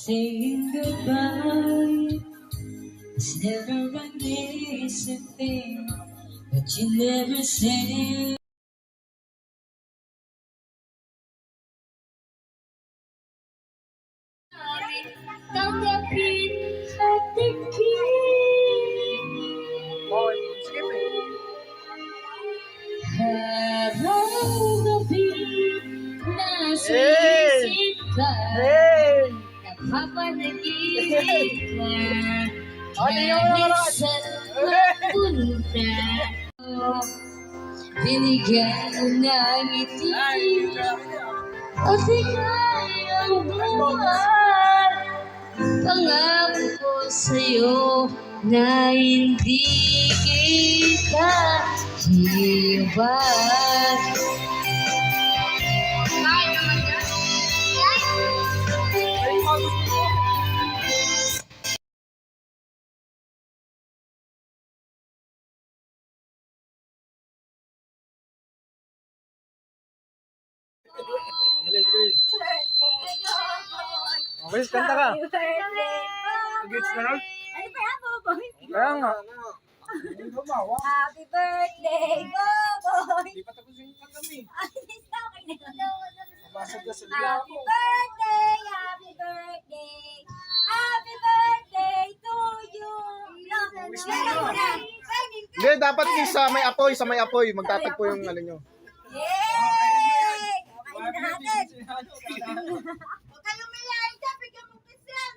Saying goodbye is never an easy thing, but you never say. Tanggapin at tingin. Harap-gabi nasisid ka, napapanaginip ka, kahit saan mapunta. Binigyan mo ng ngiti at ika'y ang buwan. Pangako ko sa'yo na hindi kita iwan. Okay, kanta ka. Happy birthday, Gets na nun? ano pa yan, Boboy? Kaya nga. Happy birthday, Boboy! Hindi pa tapos yung kanta mo eh. Okay na. Nabasag ka sa liya Happy ako. birthday, happy birthday, happy birthday to you. Hindi, dapat sa may apoy, magtatagpo yung ano nyo. Yay! Kain na natin. Huwag kayong mayayin ka, bigyan mo kiss yan.